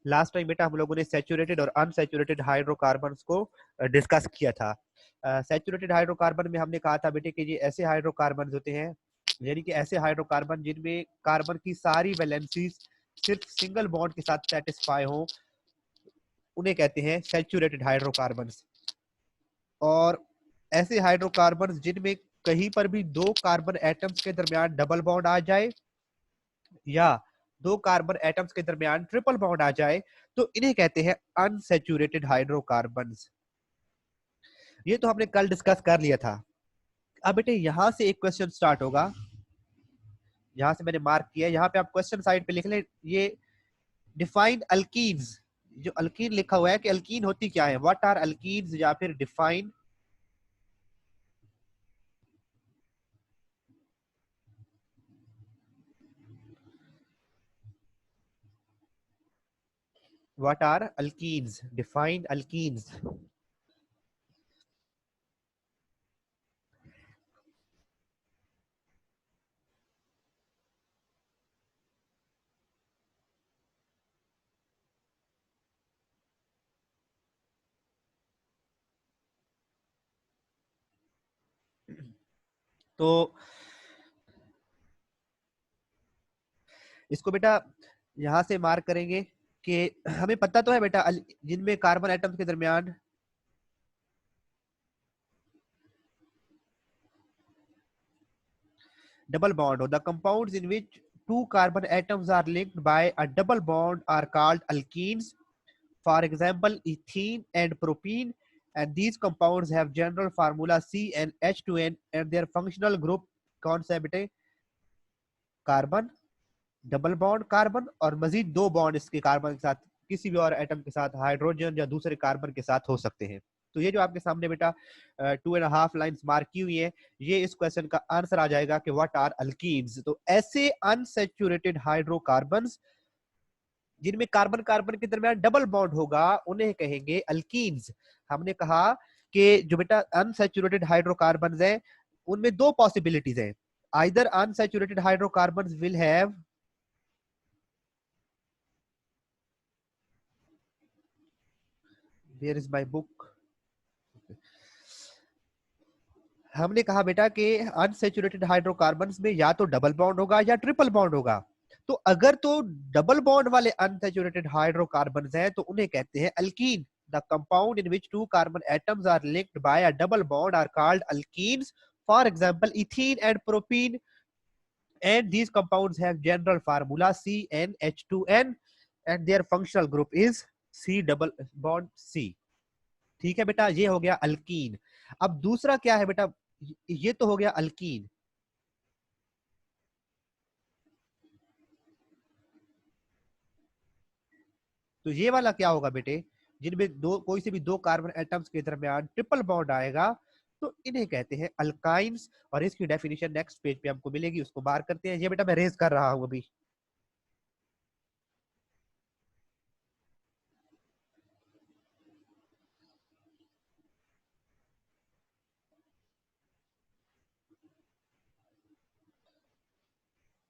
Last time बेटा हम लोगों ने सैचुरेटेड और अनसैचुरेटेड हाइड्रोकार्बन्स को डिस्कस किया था। सैचुरेटेड हाइड्रोकार्बन में हमने कहा था बेटे कि ये ऐसे हाइड्रोकार्बन होते हैं, यानी कि ऐसे हाइड्रोकार्बन जिनमें कार्बन की सारी वैलेंसीज सिर्फ सिंगल बॉन्ड के साथ सेटिस्फाई हो, उन्हें कहते हैं सैचुरेटेड हाइड्रोकार्बन्स। और ऐसे हाइड्रोकार्बन्स जिनमें कहीं पर भी दो कार्बन एटम्स के दरमियान डबल बॉन्ड आ जाए या दो कार्बन एटम्स के दरमियान ट्रिपल बॉन्ड आ जाए, तो इन्हें कहते हैं अनसैचुरेटेड हाइड्रोकार्बन्स। ये तो हमने कल डिस्कस कर लिया था। अब बेटे यहां से एक क्वेश्चन स्टार्ट होगा, यहां से मैंने मार्क किया, यहाँ पे आप क्वेश्चन साइड पे लिख ले, ये डिफाइन अल्कीन्स। जो अल्कीन लिखा हुआ है कि अल्कीन होती क्या है, व्हाट आर अल्कीन्स, या फिर define what are alkenes, define alkenes. तो इसको बेटा यहां से मार्क करेंगे कि हमें पता तो है बेटा जिनमें कार्बन एटम्स के दरमियान double bond, or the compounds in which two carbon atoms are linked by a double bond are called alkenes. For example, ethene and propene. And these compounds have general formula CnH2n and their functional group कौन सा है बेटे, carbon, double bond carbon और मजीद दो bond इसके carbon के साथ किसी भी और एटम के साथ, हाइड्रोजन या दूसरे कार्बन के साथ हो सकते हैं। तो ये जो आपके सामने बेटा 2.5 लाइंस मार्क की हुई है, ये इस क्वेश्चन का आंसर आ जाएगा कि व्हाट आर अल्कीन्स। तो ऐसे अनसैचुरेटेड हाइड्रोकार्बन्स जिनमें कार्बन कार्बन के दरमियान डबल बॉन्ड होगा, उन्हें कहेंगे अल्कीन्स। हमने कहा कि जो बेटा अनसैचुरेटेड हाइड्रोकार्बन्स हैं, उनमें दो पॉसिबिलिटीज हैं। Either unsaturated hydrocarbons will have, where is my book, हमने कहा बेटा कि अनसैचुरेटेड हाइड्रोकार्बन्स में या तो डबल बॉन्ड होगा या ट्रिपल बॉन्ड होगा। तो अगर तो डबल बॉन्ड वाले अनसैचुरेटेड हाइड्रोकार्बन्स हैं तो उन्हें कहते हैं alkene. The compound in which two carbon atoms are linked by a double bond are called alkenes. For example ethene and propene, and these compounds have general formula CnH2n and their functional group is C double bond C। ठीक है बेटा, ये हो गया alkyne. अब दूसरा क्या है बेटा, ये तो हो गया अल्कीन। तो ये वाला क्या होगा बेटे, जिनमें दो कोई से भी दो कार्बन एटम्स के दरमियान ट्रिपल बॉन्ड आएगा, तो इन्हें कहते हैं अल्काइंस। और इसकी डेफिनेशन नेक्स्ट पेज पे हमको मिलेगी, उसको बार करते हैं। ये बेटा मैं रेज कर रहा हूं अभी।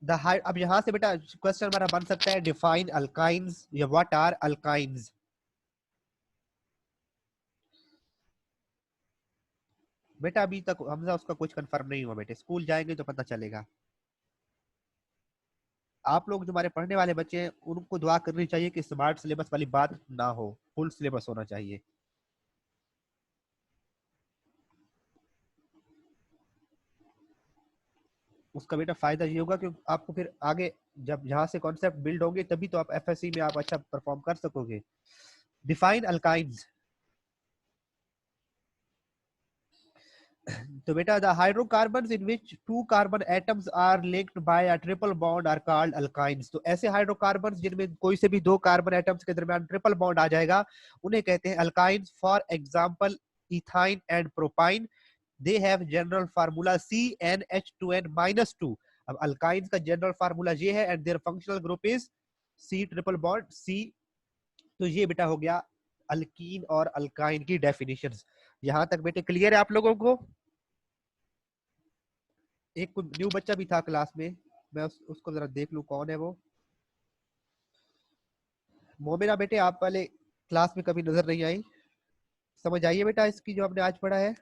अब यहां से बेटा क्वेश्चन हमारा बन सकता है डिफाइन अल्काइंस या व्हाट आर अल्काइंस। बेटा अभी तक हमजा उसका कुछ कंफर्म नहीं हुआ बेटे, स्कूल जाएंगे तो पता चलेगा। आप लोग जो हमारे पढ़ने वाले बच्चे हैं उनको दुआ करनी चाहिए कि स्मार्ट सिलेबस वाली बात ना हो, फुल सिलेबस होना चाहिए। उसका बेटा फायदा ये होगा कि आपको फिर आगे जब यहाँ से कॉन्सेप्ट बिल्ड होंगे तभी तो आप एफएससी में आप अच्छा परफॉर्म कर सकोगे। Define alkynes. तो बेटा the hydrocarbons in which two carbon atoms are linked by a triple bond are called alkynes. तो ऐसे हाइड्रोकार्बन्स जिनमें कोई से भी दो कार्बन एटम्स के दरमियान ट्रिपल बॉन्ड आ जाएगा, उन्हें कहते हैं alkynes. For example ethyne and propyne, they have general formula CnH2n-2। अब अल्काइंस का जनरल फार्मूला ये है and their functional group is C triple bond C। तो ये बेटा हो गया अल्कीन और अल्काइन की डेफिनेशंस। यहां तक बेटे क्लियर है आप लोगों को? एक कोई न्यू बच्चा भी था क्लास में, मैं उसको जरा देख लूं कौन है वो। मोमिना बेटे आप वाले क्लास में कभी नजर नहीं आई, समझ आइए बेटा इसकी जो हमने आज पढ़ा है।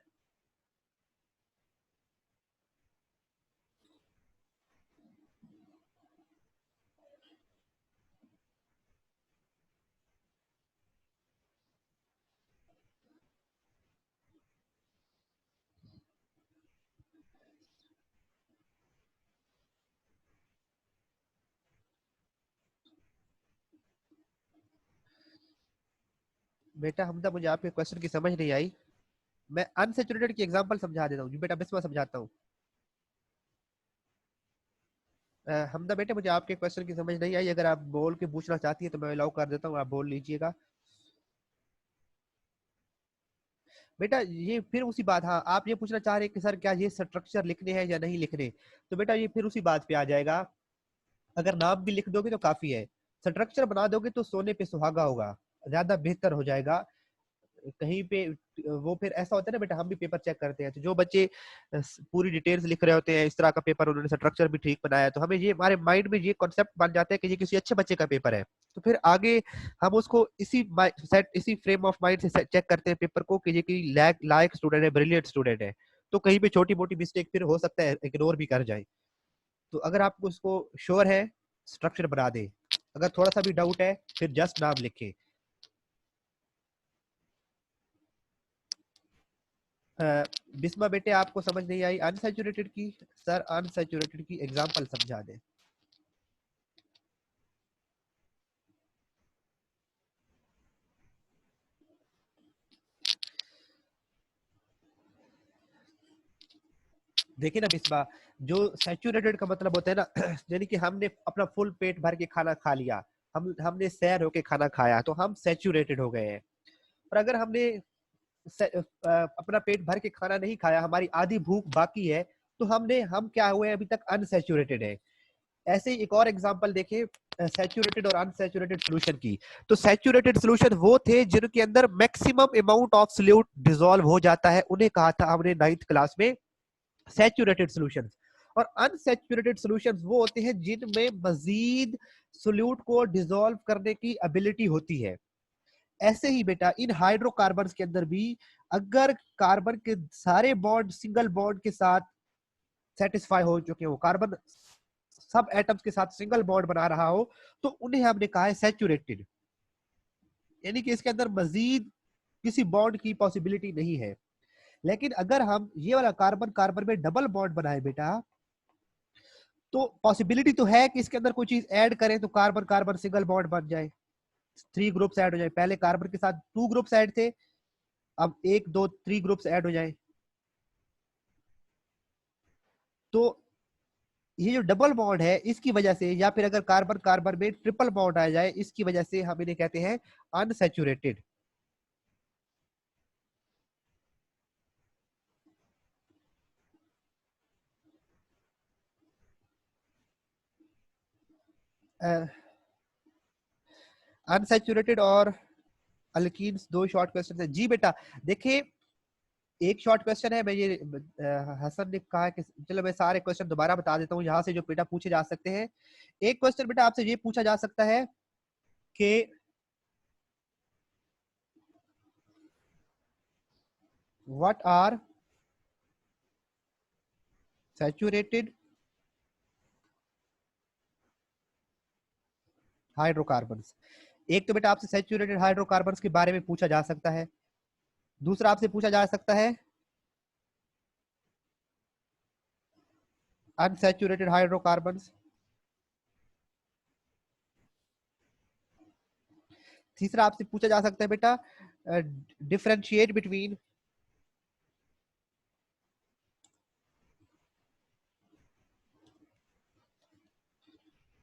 बेटा हमदा मुझे आपके क्वेश्चन की समझ नहीं आई। मैं अनसेचुरेटेड की एग्जांपल समझा देता हूँ जी बेटा, बिस्मा समझाता हूँ। हमदा बेटे मुझे आपके क्वेश्चन की समझ नहीं आई, अगर आप बोल के पूछना चाहती है तो मैं अलाउ कर देता हूँ, आप बोल लीजिएगा। बेटा ये फिर उसी बात, हाँ आप ये पूछना चाह रहे हैं कि सर क्या ये स्ट्रक्चर लिखने हैं या नहीं लिखने, तो बेटा ये फिर उसी बात पे आ जाएगा। अगर नाम भी लिख दोगे तो काफी है, स्ट्रक्चर बना दोगे तो सोने पे सुहागा होगा, ज्यादा बेहतर हो जाएगा। कहीं पे वो फिर ऐसा होता है ना बेटा, हम भी पेपर चेक करते हैं तो जो बच्चे पूरी डिटेल्स लिख रहे होते हैं, इस तरह का पेपर उन्होंने स्ट्रक्चर भी ठीक बनाया, तो हमें ये हमारे माइंड में ये कॉन्सेप्ट बन जाता है कि ये किसी अच्छे बच्चे का पेपर है। तो फिर आगे हम उसको इसी फ्रेम ऑफ माइंड से चेक करते हैं पेपर को कि ये कि लायक स्टूडेंट है, ब्रिलियंट स्टूडेंट है। तो कहीं पे छोटी मोटी मिस्टेक फिर हो सकता है इग्नोर भी कर जाए। तो अगर आपको उसको श्योर है, स्ट्रक्चर बना दे। अगर थोड़ा सा भी डाउट है फिर जस्ट नाम लिखे। बिस्मा बेटे आपको समझ नहीं आई अनसैचुरेटेड की, सर अनसैचुरेटेड की एग्जांपल समझा दें। देखिए ना बिस्मा, जो सैचुरेटेड का मतलब होता है ना यानी कि हमने अपना फुल पेट भर के खाना खा लिया, हमने सैर होके खाना खाया तो हम सैचुरेटेड हो गए हैं। और अगर हमने अपना पेट भर के खाना नहीं खाया, हमारी आधी भूख बाकी है, तो हम क्या हुए अभी तक अनसैचुरेटेड है। ऐसे ही एक और एग्जांपल देखें सैचुरेटेड और अनसैचुरेटेड सॉल्यूशन की। तो सैचुरेटेड सॉल्यूशन वो थे जिनके अंदर maximum amount of solute dissolve हो जाता है, उन्हें कहा था हमने 9th क्लास में सैचुरेटेड सॉल्यूशंस। और अनसैचुरेटेड सॉल्यूशंस वो होते हैं जिनमें मजीद सॉल्यूट को डिसॉल्व करने की एबिलिटी होती है। ऐसे ही बेटा इन हाइड्रोकार्बन्स के अंदर भी अगर कार्बन के सारे बॉन्ड सिंगल बॉन्ड के साथ सेटिस्फाई हो चुके हो, कार्बन सब एटम्स के साथ सिंगल बॉन्ड बना रहा हो, तो उन्हें हमने कहा है सैचुरेटेड, यानी कि इसके अंदर मजीद किसी बॉन्ड की पॉसिबिलिटी नहीं है। लेकिन अगर हम ये वाला कार्बन कार्बन में डबल बॉन्ड बनाए बेटा, तो पॉसिबिलिटी तो है कि इसके अंदर कोई चीज ऐड करें तो कार्बन कार्बन सिंगल बॉन्ड बन जाए, 3 ग्रुप्स ऐड हो जाए। पहले कार्बन के साथ 2 ग्रुप्स ऐड थे, अब 1 2 3 ग्रुप्स ऐड हो जाए। तो ये जो डबल बॉन्ड है इसकी वजह से, या फिर अगर कार्बन कार्बन में ट्रिपल बॉन्ड आ जाए, इसकी वजह से हम इन्हें कहते हैं अनसैचुरेटेड। अनसैचुरेटेड और अल्कीन्स 2 शॉर्ट क्वेश्चन है जी बेटा। देखिए एक शॉर्ट क्वेश्चन है, मैं ये हसन ने कहा कि चलो मैं सारे क्वेश्चन दोबारा बता देता हूँ यहाँ से जो बेटा पूछे जा सकते हैं। एक क्वेश्चन बेटा आपसे ये पूछा जा सकता है कि व्हाट आर सैचुरेटेड हाइड्रोकार्बन्स। एक तो बेटा आपसे सैचुरेटेड हाइड्रोकार्बन्स के बारे में पूछा जा सकता है। दूसरा आपसे पूछा जा सकता है अनसैचुरेटेड हाइड्रोकार्बन्स। तीसरा आपसे पूछा जा सकता है बेटा differentiate between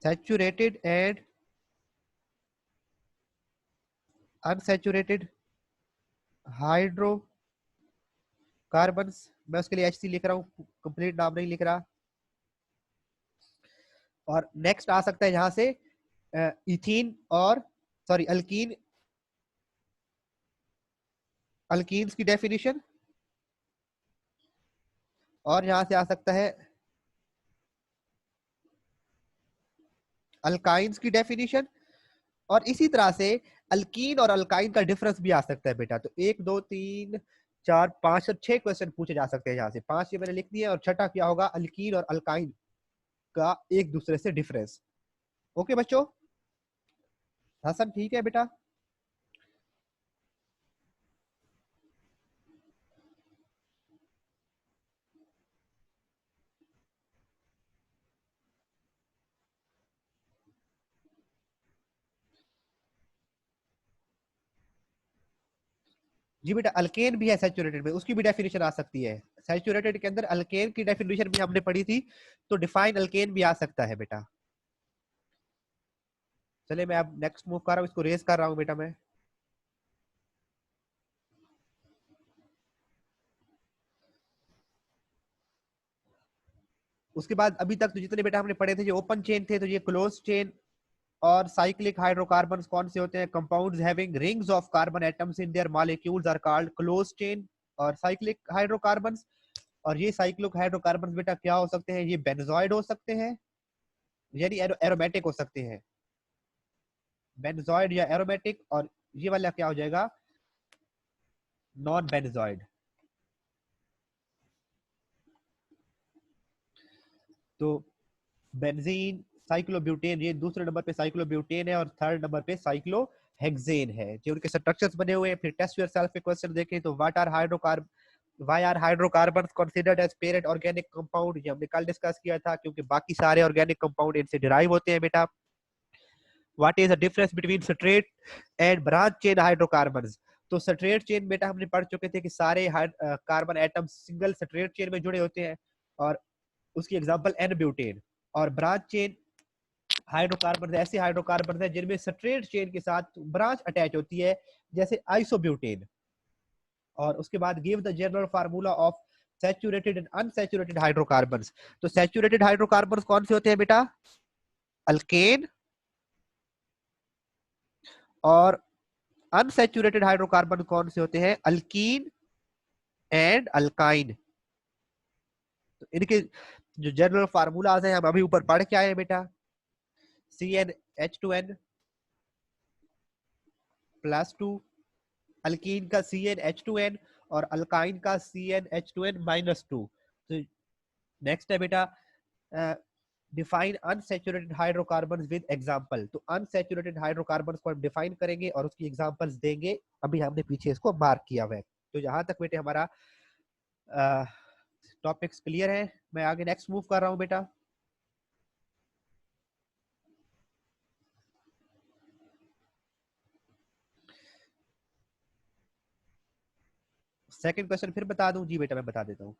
saturated and unsaturated hydrocarbons. मैं उसके लिए HC लिख रहा हूँ, कंप्लीट नाम नहीं लिख रहा। और नेक्स्ट आ सकता है यहां से इथीन और सॉरी अल्कीन, अल्कीन्स की डेफिनेशन। और यहां से आ सकता है अल्काइंस की डेफिनेशन। और इसी तरह से अल्कीन और अल्काइन का डिफरेंस भी आ सकता है बेटा। तो 1 2 3 4 5 और 6 क्वेश्चन पूछे जा सकते हैं यहाँ से। 5 ये मैंने लिख दिया और छठा क्या होगा, अल्कीन और अल्काइन का एक दूसरे से डिफरेंस। ओके बच्चों, हसन ठीक है बेटा? जी बेटा, अल्केन भी है सैचुरेटेड में, उसकी भी डेफिनेशन आ सकती है। सैचुरेटेड के अंदर अल्केन की डेफिनेशन भी हमने पढ़ी थी, तो डिफाइन अल्केन भी आ सकता है बेटा। चलिए मैं अब नेक्स्ट मूव कर रहा हूँ, इसको रेस कर रहा हूँ बेटा मैं। उसके बाद अभी तक तो जितने बेटा हमने पढ़े थे, जो ओपन चेन थे, तो ये क्लोज चेन और साइक्लिक हाइड्रोकार्बन्स कौन से होते हैं? Compounds having rings of carbon atoms in their molecules are called closed chain और साइक्लिक हाइड्रोकार्बन्स। और ये साइक्लिक हाइड्रोकार्बन्स बेटा क्या हो सकते हैं? ये बेंजोइड हो सकते हैं, यानी एरोमेटिक हो सकते हैं, बेंजोइड या एरोमेटिक। और ये वाला क्या हो जाएगा? Non benzenoid. तो बेंजीन, साइक्लोब्यूटेन, ये दूसरे नंबर पे साइक्लोब्यूटेन है और थर्ड नंबर पे साइक्लोहेक्सेन है, जो उनके स्ट्रक्चर्स बने हुए हैं। फिर टेस्ट योरसेल्फ पे क्वेश्चन देखें तो what are hydrocarbon, why are hydrocarbons considered as parent organic compound, ये हमने कल डिस्कस किया था, क्योंकि बाकी सारे ऑर्गेनिक कंपाउंड इनसे डिराइव होते हैं बेटा। What is the difference between straight and branch chain hydrocarbons? तो स्ट्रेट चेन बेटा हमने पढ़ चुके थे कि सारे carbon atom single straight chain में जुड़े होते हैं, और उसकी एग्जांपल एन ब्यूटेन। और ब्रांच चेन हाइड्रोकार्बन ऐसे हाइड्रोकार्बन है जिनमें स्ट्रेट चेन के साथ ब्रांच अटैच होती है, जैसे आइसोब्यूटेन। और उसके बाद give the general formula of saturated and unsaturated hydrocarbons. तो सैचुरेटेड हाइड्रोकार्बन्स कौन से होते हैं बेटा? अल्केन। और अनसैचुरेटेड हाइड्रोकार्बन कौन से होते हैं? Alkyne and alkyne. तो इनके जो जनरल फार्मूलाज हैं हम अभी ऊपर पढ़ के आए हैं बेटा। CnH2n +2, अल्कीन का CnH2n और अल्काइन का CnH2n -2। तो नेक्स्ट है बेटा, define unsaturated hydrocarbons with example. तो अनसैचुरेटेड हाइड्रोकार्बन्स को हम डिफाइन करेंगे और उसकी एग्जांपल्स देंगे, अभी हमने पीछे इसको मार्क किया हुआ है। तो यहाँ तक बेटे हमारा टॉपिक्स क्लियर है। मैं आगे नेक्स्ट मूव कर रहा हूँ बेटा। सेकंड क्वेश्चन फिर बता दूं? जी बेटा मैं बता देता हूँ।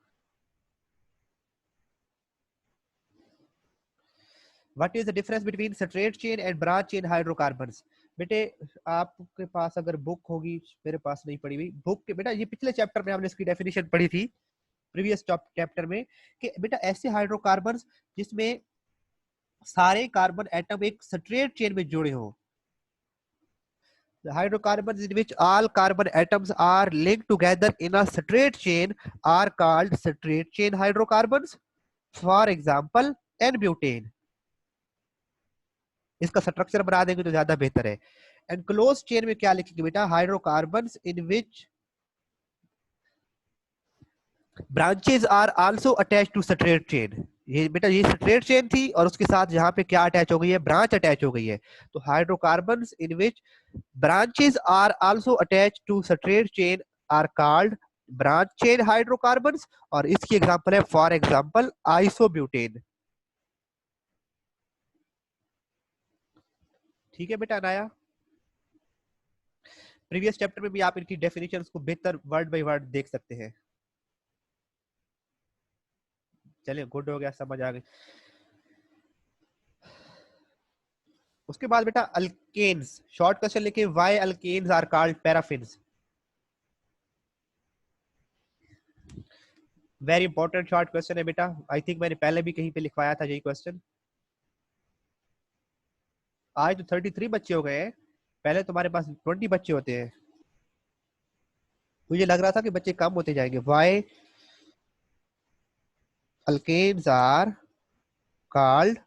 What is the difference between straight chain and branch chain hydrocarbons? बेटे आपके पास अगर बुक होगी, मेरे पास नहीं पड़ी हुई बुक के बेटा, ये पिछले चैप्टर में हमने इसकी डेफिनेशन पढ़ी थी, प्रीवियस चैप्टर में, कि बेटा ऐसे हाइड्रोकार्बन्स जिसमें सारे कार्बन एटम एक स्ट्रेट चेन में जुड़े हो। The hydrocarbons in which all carbon atoms are linked together in a straight chain are called straight chain hydrocarbons. For example, N-butane. इसका स्ट्रक्चर बना देंगे तो ज्यादा बेहतर है। एंड क्लोज चेन में क्या लिखेंगे बेटा? Hydrocarbons in which branches are also attach to straight chain. ये बेटा ये स्ट्रेट चेन थी और उसके साथ यहाँ पे क्या अटैच हो गई है? ब्रांच अटैच हो गई है। तो hydrocarbons in which branches are also attached to straight chain are called branch chain hydrocarbons। और इसकी एग्जांपल है फॉर एग्जांपल आइसोब्यूटेन। ठीक है बेटा अनाया? प्रीवियस चैप्टर में भी आप इनकी डेफिनेशंस को बेहतर वर्ड बाय वर्ड देख सकते हैं। चलिए गुड हो गया, समझ आ गई। उसके बाद बेटा अल्केन्स, शॉर्ट क्वेश्चन लिखे, why alkanes are called paraffins. Very important short question है बेटा, आई थिंक मैंने पहले भी कहीं पे लिखवाया था यही क्वेश्चन। आज तो 33 बच्चे हो गए हैं, पहले तुम्हारे पास 20 बच्चे होते हैं। मुझे लग रहा था कि बच्चे कम होते जाएंगे। Why alkanes are called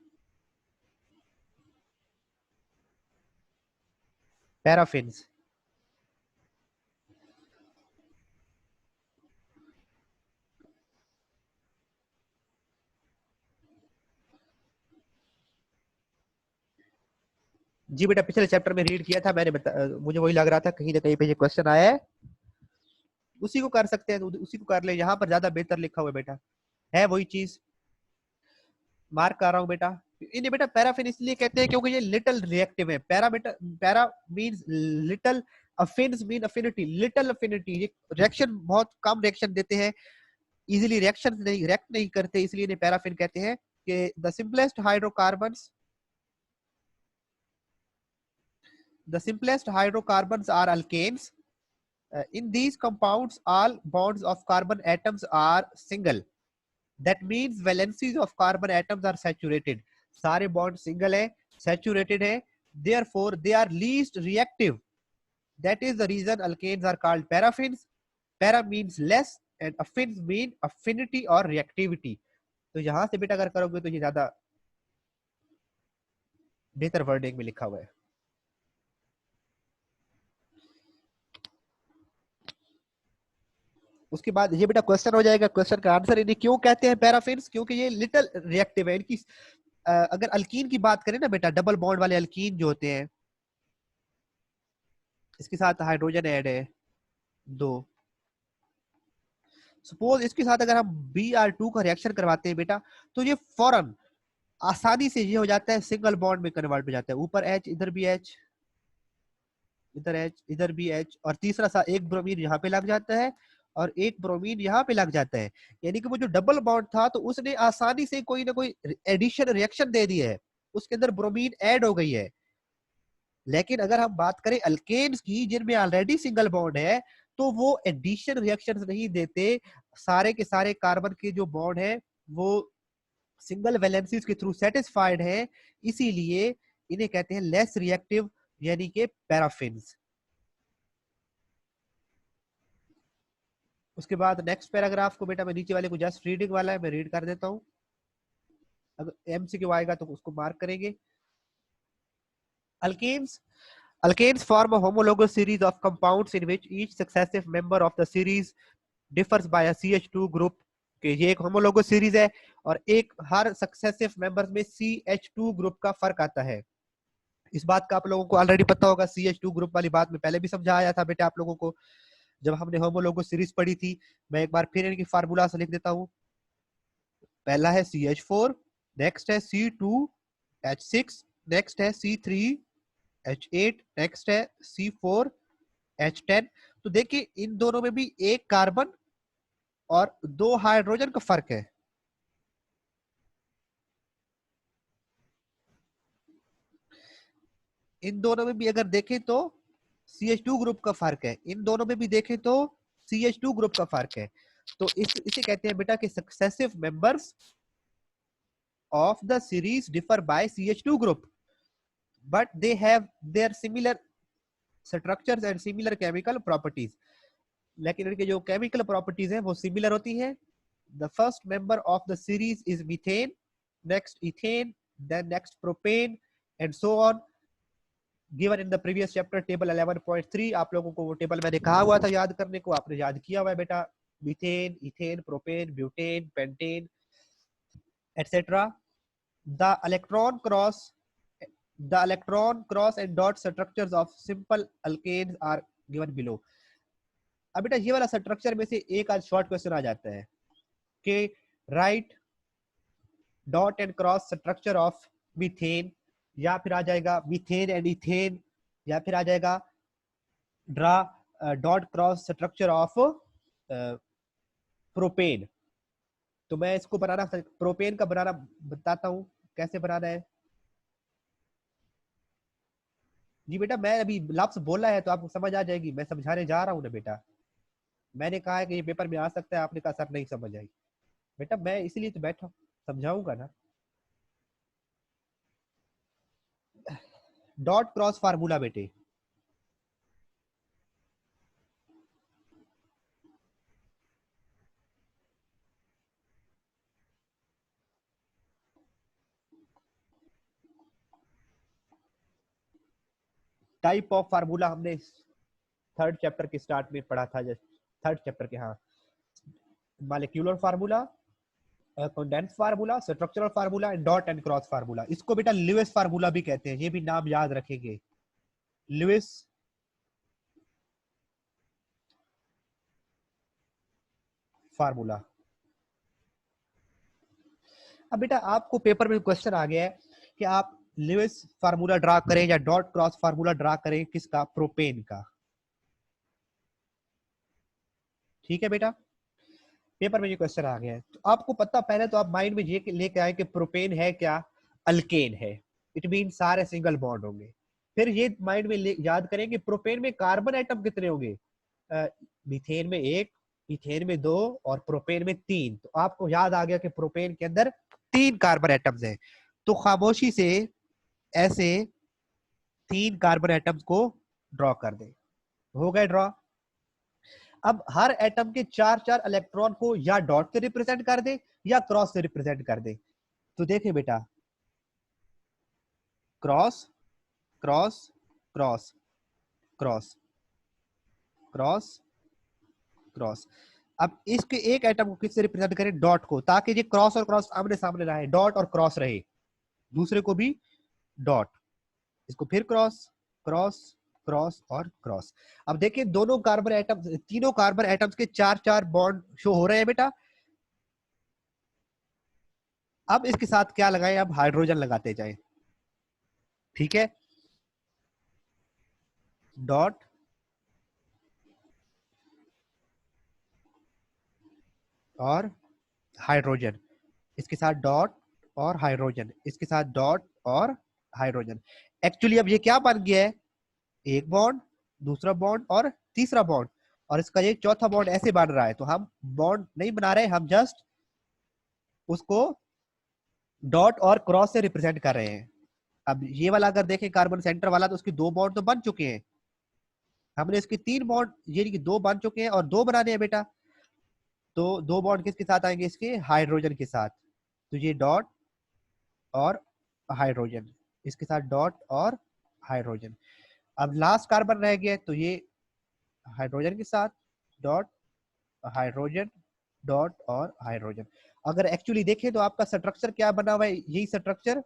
paraffins. जी बेटा, पिछले चैप्टर में रीड किया था मैंने, मुझे वही लग रहा था कहीं ना कहीं पे ये क्वेश्चन आया है, उसी को कर सकते हैं, तो उसी को कर ले, यहाँ पर ज्यादा बेहतर लिखा हुआ है बेटा, है वही चीज, मार्क कर रहा हूँ बेटा। इन्हें बेटा पैराफिन इसलिए कहते हैं क्योंकि ये लिटिल रिएक्टिव है। पैरा बेटा, para means little, affins mean affinity, little affinity, ये रिएक्शन बहुत कम रिएक्शन देते हैं, इजीली रिएक्शन नहीं रिएक्ट नहीं करते, इसलिए इन्हें पैराफिन कहते हैं। कि the simplest hydrocarbons, the simplest hydrocarbons are alkanes. In these compounds, all bonds of carbon atoms are single. That means valencies of carbon atoms are saturated. सारे bond single है, saturated है, therefore they are least reactive. That is the reason alkanes are called paraffins. Para means less and affins mean affinity or reactivity. तो यहां से बेटा अगर करोगे तो ये ज्यादा बेहतर वर्डिंग में लिखा हुआ है। उसके बाद ये बेटा क्वेश्चन हो जाएगा, क्वेश्चन का आंसर, इन्हें क्यों कहते हैं पैराफिन्स, क्योंकि ये लिटिल रिएक्टिव है। इनकी अगर अल्कीन की बात करें ना बेटा, डबल बॉन्ड वाले अल्कीन जो होते हैं, इसके साथ हाइड्रोजन ऐड है दो, सपोज इसके साथ अगर हम Br2 का रिएक्शन करवाते हैं बेटा, तो ये फौरन आसानी से ये हो जाता है, सिंगल बॉन्ड में कन्वर्ट हो जाता है, ऊपर H, इधर भी H, इधर H, इधर भी H, और तीसरा सा एक ब्रोमीन यहाँ पे लग जाता है और एक ब्रोमीन यहाँ पे लग जाता है। यानी कि वो जो डबल बॉन्ड था तो उसने आसानी से कोई ना कोई एडिशन रिएक्शन दे दी है, उसके अंदर ब्रोमीन ऐड हो गई है। लेकिन अगर हम बात करें अल्केन्स की, जिनमें ऑलरेडी सिंगल बॉन्ड है, तो वो एडिशन रिएक्शंस नहीं देते, सारे के सारे कार्बन के जो बॉन्ड है वो सिंगल वैलेंसीज के थ्रू सेटिस्फाइड है, इसीलिए इन्हें कहते हैं लेस रिएक्टिव, यानी कि पैराफिन्स। उसके बाद नेक्स्ट पैराग्राफ को बेटा मैं नीचे वाले को जस्ट रीडिंग वाला है, मैं रीड कर देता हूं, अगर एमसीक्यू आएगा तो उसको मार्क करेंगे। Alkanes, alkanes form a homologous series of compounds in which each successive member of the series differs by a CH2 group। कि ये एक homologous series है और एक हर successive members में CH2 ग्रुप का फर्क आता है। इस बात का आप लोगों को ऑलरेडी पता होगा, CH2 ग्रुप वाली बात में पहले भी समझाया था बेटा आप लोगों को, जब हमने homologous सीरीज पढ़ी थी। मैं एक बार फिर इनकी फार्मूला से लिख देता हूँ। पहला है CH4, नेक्स्ट है C2H6, नेक्स्ट है C3H8, नेक्स्ट है C4H10। तो देखिए इन दोनों में भी एक कार्बन और दो हाइड्रोजन का फर्क है। इन दोनों में भी अगर देखें तो CH2 ग्रुप का फर्क है, इन दोनों में भी देखें तो CH2 ग्रुप का फर्क है। तो इसे कहते हैं बेटा कि successive members of the series differ by CH2 group, but they have their similar structures and similar chemical properties. लेकिन इनके जो केमिकल प्रॉपर्टीज हैं वो सिमिलर होती हैं। The first member of the series is methane, next ethane, then next propane, and so on. Given in the previous chapter, table 11.3, आप लोगों को वो टेबल मैंने कहा हुआ था याद करने को, आपने याद किया हुआ है बेटा। Methane, ethane, propane, butane, pentane, etc. The electron cross, the electron cross and dot structures of simple alkanes are given below. अब बेटा ये वाला स्ट्रक्चर में से एक आज शॉर्ट क्वेश्चन आ जाता है कि right dot and cross structure of methane, या फिर आ जाएगा मीथेन एंड इथेन, या फिर आ जाएगा draw dot cross structure of propane. तो मैं इसको बनाना, प्रोपेन का बनाना बताता हूं कैसे बनाना है। जी बेटा मैं अभी लफ्ज बोला है तो आपको समझ आ जाएगी, मैं समझाने जा रहा हूं ना बेटा। मैंने कहा है कि ये पेपर में आ सकता है, आपने कहा सर नहीं समझ आई। बेटा मैं इसलिए तो बैठा, समझाऊंगा ना। डॉट क्रॉस फार्मूला बेटे, टाइप ऑफ फार्मूला हमने थर्ड चैप्टर के स्टार्ट में पढ़ा था, थर्ड चैप्टर के, हाँ, molecular formula, condense formula, structural formula and dot and cross formula. इसको बेटा लुईस फार्मूला भी कहते हैं, ये भी नाम याद रखेंगे, लुईस फार्मूला। अब बेटा आपको पेपर में क्वेश्चन आ गया है कि आप लुईस फार्मूला ड्रा करें या डॉट क्रॉस फार्मूला ड्रा करें, किसका? प्रोपेन का। ठीक है बेटा, पेपर में ये क्वेश्चन आ गया है, तो आपको पता, पहले तो आप माइंड में ये लेके आए कि प्रोपेन है क्या? अल्केन है, इट मीन सारे सिंगल बॉन्ड होंगे। फिर ये माइंड में याद करें कि प्रोपेन में कार्बन एटम कितने होंगे? मीथेन में एक, इथेन में दो और प्रोपेन में तीन। तो आपको याद आ गया कि प्रोपेन के अंदर तीन कार्बन एटम्स हैं। तो खामोशी से ऐसे तीन कार्बन एटम्स को ड्रॉ कर दे। हो गए ड्रॉ। अब हर एटम के चार चार इलेक्ट्रॉन को या डॉट से रिप्रेजेंट कर दे या क्रॉस से रिप्रेजेंट कर दे। तो देखे बेटा, cross cross cross cross cross cross. अब इसके एक एटम को किससे रिप्रेजेंट करें? डॉट को, ताकि ये क्रॉस और क्रॉस आमने सामने रहे, डॉट और क्रॉस रहे, दूसरे को भी डॉट, इसको फिर क्रॉस क्रॉस क्रॉस और क्रॉस। अब देखिए दोनों कार्बन एटम, तीनों कार्बन एटम्स के चार चार बॉन्ड शो हो रहे हैं बेटा। अब इसके साथ क्या लगाएं? अब हाइड्रोजन लगाते जाए। ठीक है, डॉट और हाइड्रोजन, इसके साथ डॉट और हाइड्रोजन, इसके साथ डॉट और हाइड्रोजन। एक्चुअली अब ये क्या बन गया है? एक बॉन्ड, दूसरा बॉन्ड और तीसरा बॉन्ड, और इसका ये चौथा बॉन्ड ऐसे बन रहा है। तो हम बॉन्ड नहीं बना रहे, हम जस्ट उसको डॉट और क्रॉस से रिप्रेजेंट कर रहे हैं। अब ये वाला अगर देखें कार्बन सेंटर वाला, तो उसके दो बॉन्ड तो बन चुके हैं, हमने इसके तीन बॉन्ड, ये कि दो बन चुके हैं और दो बनाने हैं बेटा। तो दो बॉन्ड किसके साथ आएंगे? इसके हाइड्रोजन के साथ। तो ये डॉट और हाइड्रोजन, इसके साथ डॉट और हाइड्रोजन। अब लास्ट कार्बन रह गया, तो ये हाइड्रोजन के साथ डॉट, हाइड्रोजन, डॉट और हाइड्रोजन। अगर एक्चुअली देखें तो आपका स्ट्रक्चर क्या बना हुआ है? यही स्ट्रक्चर।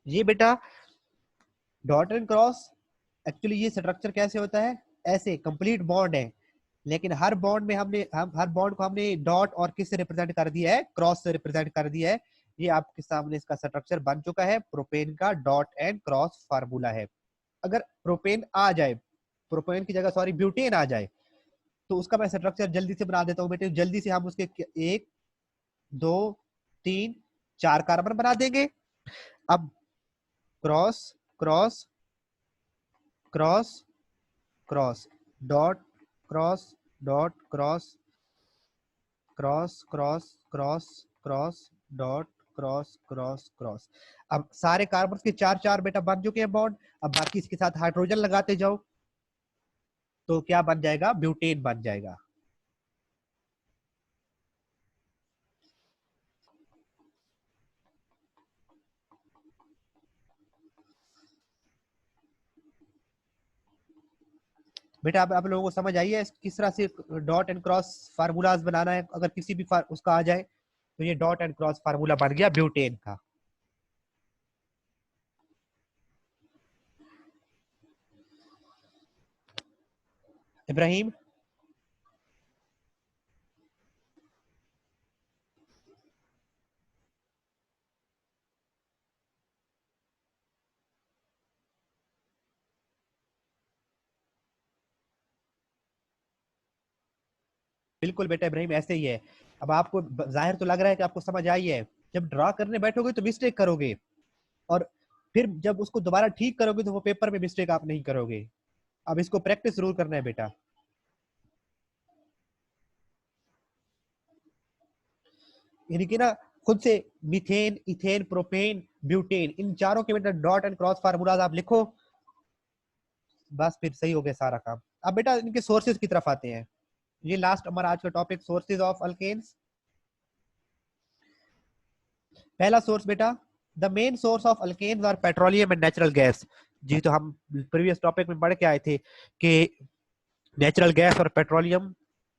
ये बेटा डॉट एंड क्रॉस, एक्चुअली ये स्ट्रक्चर कैसे होता है? ऐसे कंप्लीट बॉन्ड है, लेकिन हर बॉन्ड में हम हर बॉन्ड को हमने डॉट और किस से रिप्रेजेंट कर दिया है? क्रॉस से रिप्रेजेंट कर दिया है। ये आपके सामने इसका स्ट्रक्चर बन चुका है, प्रोपेन का डॉट एंड क्रॉस फार्मूला है। अगर प्रोपेन आ जाए, प्रोपेन की जगह सॉरी ब्यूटेन आ जाए, तो उसका मैं स्ट्रक्चर जल्दी से बना देता हूँ बेटे। जल्दी से हम उसके एक, दो, तीन, चार कार्बन बना देंगे। अब cross cross cross cross, dot cross, dot cross, cross cross cross cross, dot cross cross cross. अब सारे कार्बन के चार चार बेटा बन चुके हैं बॉन्ड। अब बाकी इसके साथ हाइड्रोजन लगाते जाओ, तो क्या बन जाएगा? ब्यूटेन बन जाएगा। बेटा अब आप लोगों को समझ आई है किस तरह से डॉट एंड क्रॉस फार्मूलाज बनाना है? अगर किसी भी उसका आ जाए, तो ये डॉट एंड क्रॉस फार्मूला बन गया ब्यूटेन का। इब्राहिम, बिल्कुल बेटा इब्राहिम ऐसे ही है। अब आपको जाहिर तो लग रहा है कि आपको समझ आई है। जब ड्रा करने बैठोगे तो मिस्टेक करोगे, और फिर जब उसको दोबारा ठीक करोगे तो वो पेपर में मिस्टेक आप नहीं करोगे। अब इसको प्रैक्टिस जरूर करना है बेटा। यानी कि ना, खुद से मीथेन, इथेन, प्रोपेन, ब्यूटेन, इन चारों के बेटा डॉट एंड क्रॉस फार्मूलाज आप लिखो, बस फिर सही हो गया सारा काम। अब बेटा इनके सोर्सेज की तरफ आते हैं। ये लास्ट हमारा आज का टॉपिक, सोर्सेज ऑफ अल्केन्स। पहला सोर्स बेटा, the main source of alkanes are petroleum and natural gas. जी तो हम प्रीवियस टॉपिक में पढ़ के आए थे कि नेचुरल गैस और पेट्रोलियम,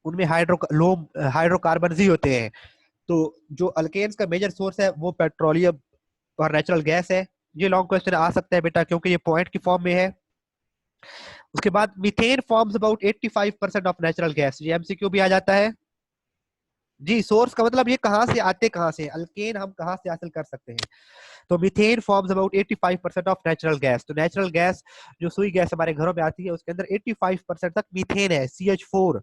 उनमें हाइड्रोकार्बन ही होते हैं। तो जो अल्केन्स का मेजर सोर्स है वो पेट्रोलियम और नेचुरल गैस है। ये लॉन्ग क्वेश्चन आ सकता है बेटा, क्योंकि ये पॉइंट की फॉर्म में है। उसके बाद methane forms about 85% of natural gas, ये एमसीक्यू भी आ जाता है। जी सोर्स का मतलब ये कहां से आते, कहां से अल्केन हम कहां से हासिल कर सकते हैं। तो methane forms about 85% of natural gas. तो नेचुरल गैस जो सुई गैस हमारे घरों में आती है उसके अंदर 85% तक मीथेन है, CH4।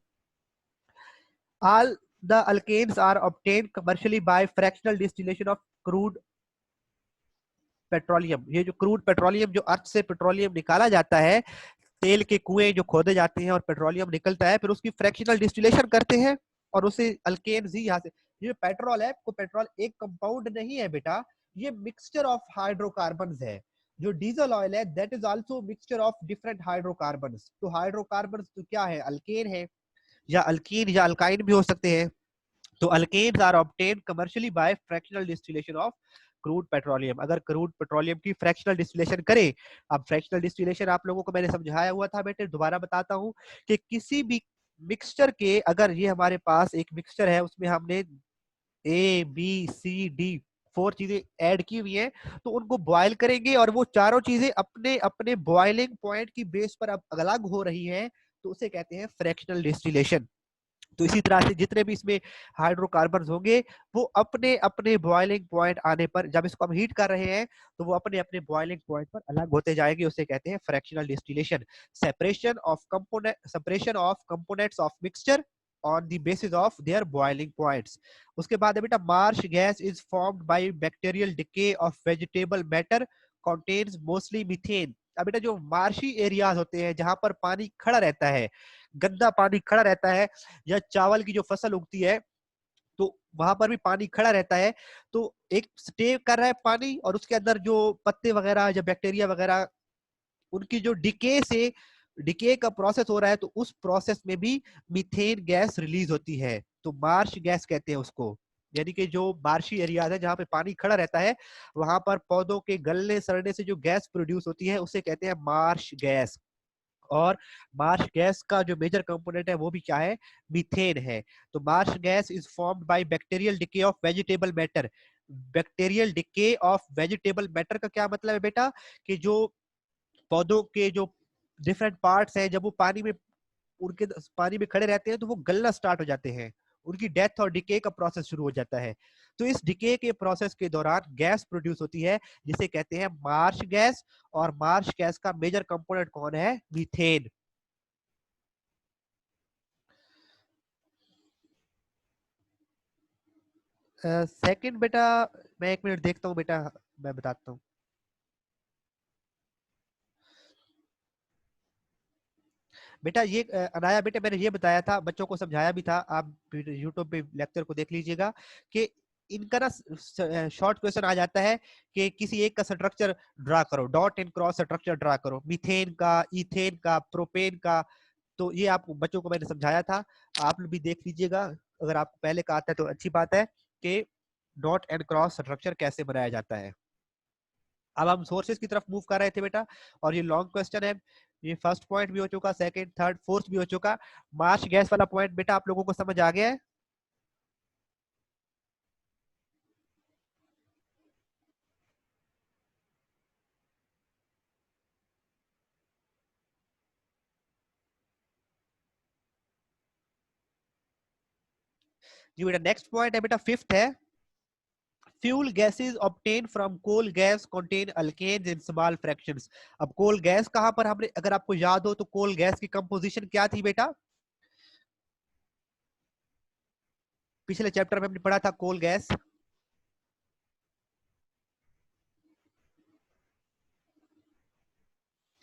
All the alkanes are obtained commercially by fractional distillation of crude petroleum. ये जो क्रूड पेट्रोलियम, जो अर्थ से पेट्रोलियम निकाला जाता है, तेल के कुएं जो खोदे जाते हैं और पेट्रोलियम निकलता है, फिर उसकी फ्रैक्शनल डिस्टिलेशन करते हैं और उसे अल्केन्स ही यहाँ से। ये पेट्रोल है, को पेट्रोल एक कंपाउंड नहीं है बेटा, ये मिक्सचर ऑफ हाइड्रोकार्बन है। जो डीजल ऑयल है that is also mixture of different hydrocarbon. तो हाइड्रोकार्बन तो क्या है, अल्केन है, या अल्कीन या अल्काइन भी हो सकते हैं। तो alkanes are obtain commercially by fractional distillation of crude petroleum. अगर क्रूड पेट्रोलियम की फ्रैक्शनल डिस्टिलेशन करें, अब फ्रैक्शनल डिस्टिलेशन आप लोगों को मैंने समझाया हुआ था बेटे, दोबारा बताता हूं कि किसी भी मिक्सचर के, अगर ये हमारे पास एक मिक्सचर है उसमें हमने A B C D 4 चीजें ऐड की हुई हैं, तो उनको बॉयल करेंगे और वो चारों चीजें अपने अपने बॉइलिंग पॉइंट की बेस पर अब अलग हो रही हैं, तो उसे कहते हैं फ्रैक्शनल डिस्टिलेशन। तो इसी तरह से जितने भी इसमें हाइड्रोकार्बन होंगे, वो अपने अपने बॉइलिंग पॉइंट आने पर, जब इसको हम हीट कर रहे हैं, तो वो अपने अपने बॉइलिंग पॉइंट पर अलग होते जाएंगे, उसे कहते हैं fractional distillation. Separation of components of mixture on the basis of their boiling points. उसके बाद है बेटा, Marsh gas is formed by bacterial decay of vegetable matter contains mostly methane. अब बेटा जो मार्शी एरियाज होते हैं, जहां पर पानी खड़ा रहता है, गंदा पानी खड़ा रहता है, या चावल की जो फसल उगती है, तो वहां पर भी पानी खड़ा रहता है। तो एक स्टे कर रहा है पानी, और उसके अंदर जो पत्ते वगैरह या बैक्टीरिया वगैरह, उनकी जो डिके का प्रोसेस हो रहा है, तो उस प्रोसेस में भी मीथेन गैस रिलीज होती है। तो मार्श गैस कहते हैं उसको। यानी कि जो मार्शी एरियाज है जहां पे पानी खड़ा रहता है, वहां पर पौधों के गलने सड़ने से जो गैस प्रोड्यूस होती है उसे कहते हैं मार्श गैस। और मार्श गैस का जो मेजर कंपोनेंट है वो भी क्या है, मीथेन है। तो Marsh gas is formed by bacterial decay of vegetable matter. Bacterial decay of vegetable matter का क्या मतलब है बेटा, कि जो पौधों के जो डिफरेंट पार्ट्स हैं, जब वो उनके पानी में खड़े रहते हैं, तो वो गलना स्टार्ट हो जाते हैं, उनकी डेथ और डिके का प्रोसेस शुरू हो जाता है। तो इस डिके के प्रोसेस के दौरान गैस प्रोड्यूस होती है, जिसे कहते हैं मार्श गैस। और मार्श गैस का मेजर कंपोनेंट कौन है, मीथेन। सेकंड बेटा, मैं एक मिनट देखता हूँ बेटा, मैं बताता हूँ। बेटा ये अनाया बेटा, मैंने ये बताया था, बच्चों को समझाया भी था, आप यूट्यूब पे लेक्चर को देख लीजिएगा, कि इनका ना शॉर्ट क्वेश्चन आ जाता है कि किसी एक का स्ट्रक्चर ड्रा करो, dot and cross structure draw करो, मीथेन का, इथेन का, प्रोपेन का। तो ये आपको बच्चों को मैंने समझाया था, आप भी देख लीजिएगा। अगर आपको पहले का आता है तो अच्छी बात है, कि डॉट एंड क्रॉस स्ट्रक्चर कैसे बनाया जाता है। अब हम सोर्सेज की तरफ मूव कर रहे थे बेटा, और ये लॉन्ग क्वेश्चन है। ये फर्स्ट पॉइंट भी हो चुका, सेकंड, थर्ड, फोर्थ भी हो चुका। मार्च गैस वाला पॉइंट बेटा आप लोगों को समझ आ गया है। जी बेटा, नेक्स्ट पॉइंट है बेटा, फिफ्थ है, fuel gases obtain from coal gas contain alkanes in small fractions. अब कोल गैस कहां पर हमने, अगर आपको याद हो तो कोल गैस की कंपोजिशन क्या थी बेटा, पिछले चैप्टर में हमने पढ़ा था कोल गैस।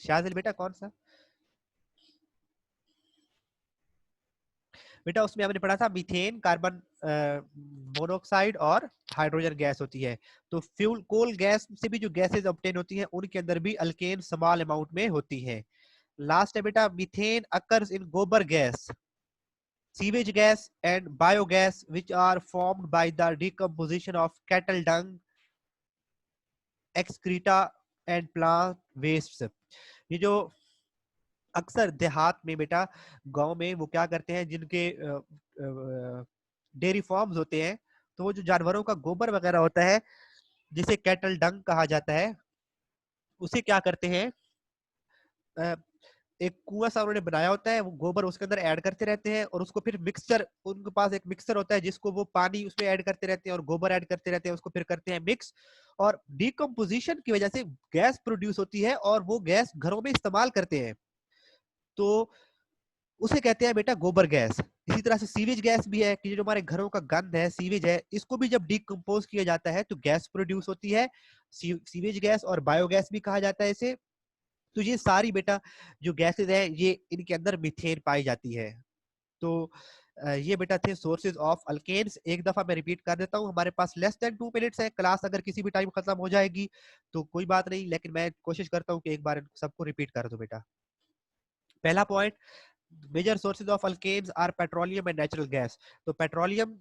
शाजिल बेटा कौन सा बेटा? उसमें हमने पढ़ा था मीथेन, कार्बन मोनोऑक्साइड और हाइड्रोजन गैस होती है। तो फ्यूल कोल गैस से भी जो गैसेज ऑब्टेन होती हैं उनके अंदर भी अल्केन स्मॉल अमाउंट में होती है। लास्ट है बेटा मीथेन अकर्स इन गोबर gas, sewage gas and biogas which are formed by the decomposition of cattle dung, excreta and plant wastes। ये जो अक्सर देहात में बेटा, गांव में वो क्या करते हैं, जिनके डेयरी फार्म्स होते हैं, तो वो जो जानवरों का गोबर वगैरह होता है जिसे कैटल डंग कहा जाता है, उसे क्या करते हैं, एक कुआं सा उन्होंने बनाया होता है, वो गोबर उसके अंदर ऐड करते रहते हैं और उसको फिर मिक्सचर, उनके पास एक मिक्सर होता है जिसको वो पानी उसमें ऐड करते रहते हैं और गोबर ऐड करते रहते हैं, उसको फिर करते हैं मिक्स, और डिकम्पोजिशन की वजह से गैस प्रोड्यूस होती है और वो गैस घरों में इस्तेमाल करते हैं, तो उसे कहते हैं बेटा गोबर गैस। इसी तरह से सीवेज गैस भी है कि जो हमारे घरों का गंद है, सीवेज है, इसको भी जब डिकम्पोज किया जाता है तो गैस प्रोड्यूस होती है, सीवेज गैस और बायोगैस भी कहा जाता है इसे। तो ये सारी बेटा जो गैसेस है, ये इनके अंदर मीथेन पाई जाती है। तो ये बेटा थे सोर्सेज ऑफ अल्केन्स। एक दफा मैं रिपीट कर देता हूँ, हमारे पास लेस देन 2 मिनट्स है, क्लास अगर किसी भी टाइम खत्म हो जाएगी तो कोई बात नहीं, लेकिन मैं कोशिश करता हूँ कि एक बार सबको रिपीट कर दो बेटा। पहला point, major sources of alkanes are petroleum and natural gas. तो पेट्रोलियम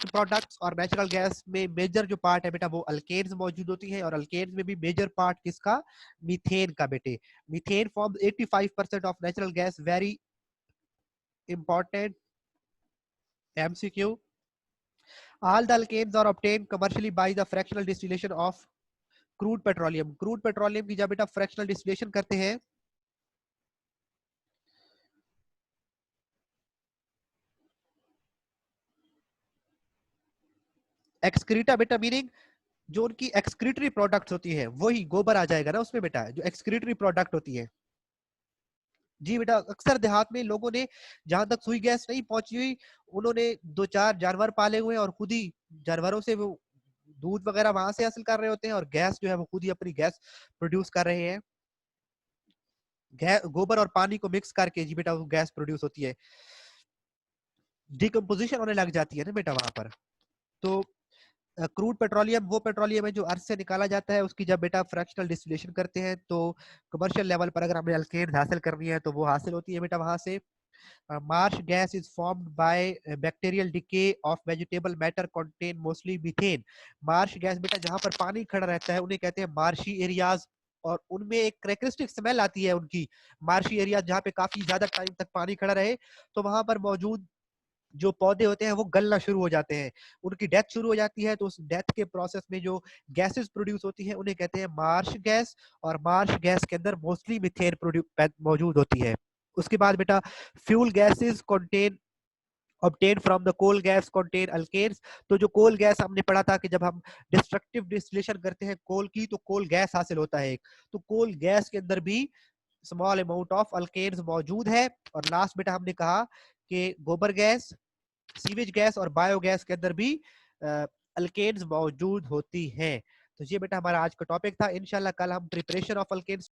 प्रोडक्ट्स और नेचुरल गैस में मेजर जो पार्ट है बेटा वो अल्केन्स मौजूद होती है, और अल्केन्स में भी मेजर पार्ट किसका, मीथेन का बेटे। Methane forms 85% of natural gas. Very important MCQ. All the alkanes are obtained commercially by the fractional distillation of crude petroleum। Crude petroleum की जब बेटा फ्रैक्शनल डिस्टिलेशन करते हैं, एक्सक्रीटा बेटा मीनिंग जो उनकी एक्सक्रीटरी प्रोडक्ट्स होती है, वही गोबर आ जाएगा ना उसमें बेटा, जो एक्सक्रीटरी प्रोडक्ट होती है। जी बेटा, अक्सर देहात में लोगों ने, जहां तक सुई गैस नहीं पहुंची हुई, उन्होंने 2-4 जानवर पाले हुए हैं और खुद ही जानवरों से वो दूध वगैरह वहां से हासिल कर रहे होते हैं, और गैस जो है वो खुद ही अपनी गैस प्रोड्यूस कर रहे हैं। गोबर और पानी को मिक्स करके जी बेटा वो गैस प्रोड्यूस होती है, डिकम्पोजिशन होने लग जाती है ना बेटा वहां पर। तो क्रूड पेट्रोलियम वो पेट्रोलियम है जो अर्थ से निकाला जाता है, उसकी जब बेटा फ्रैक्शनल डिस्टिलेशन करते हैं तो कमर्शियल लेवल पर अगर हमें अल्केन हासिल करनी है तो वो हासिल होती है बेटा वहां से। Marsh gas is formed by bacterial decay of vegetable matter contain mostly methane. Marsh gas बेटा जहां पर पानी खड़ा रहता है उन्हें कहते हैं मार्शी एरियाज, और उनमें एक कैरेक्टरिस्टिक स्मेल आती है उनकी। मार्शी एरिया जहाँ पे काफी ज्यादा टाइम तक पानी खड़ा रहे, तो वहां पर मौजूद जो पौधे होते हैं वो गलना शुरू हो जाते हैं, उनकी डेथ शुरू हो जाती है, तो उस डेथ के प्रोसेस में जो गैसेस प्रोड्यूस होती हैं उन्हें कहते हैं मार्श गैस, और मार्श गैस के अंदर मोस्टली मीथेन मौजूद होती है। उसके बाद बेटा fuel gases contain obtained from the coal gas contain alkanes। तो जो कोल गैस हमने पढ़ा था कि जब हम डिस्ट्रक्टिव डिस्टिलेशन करते हैं कोल की तो कोल गैस हासिल होता है एक, तो कोल गैस के अंदर भी स्मॉल अमाउंट ऑफ अल्केन्स मौजूद है। और लास्ट बेटा हमने कहा कि गोबर गैस, सीवेज गैस और बायोगैस के अंदर भी अल्केन्स मौजूद होती हैं। तो ये बेटा हमारा आज का टॉपिक था। इंशाल्लाह कल हम प्रिपरेशन ऑफ अल्केन्स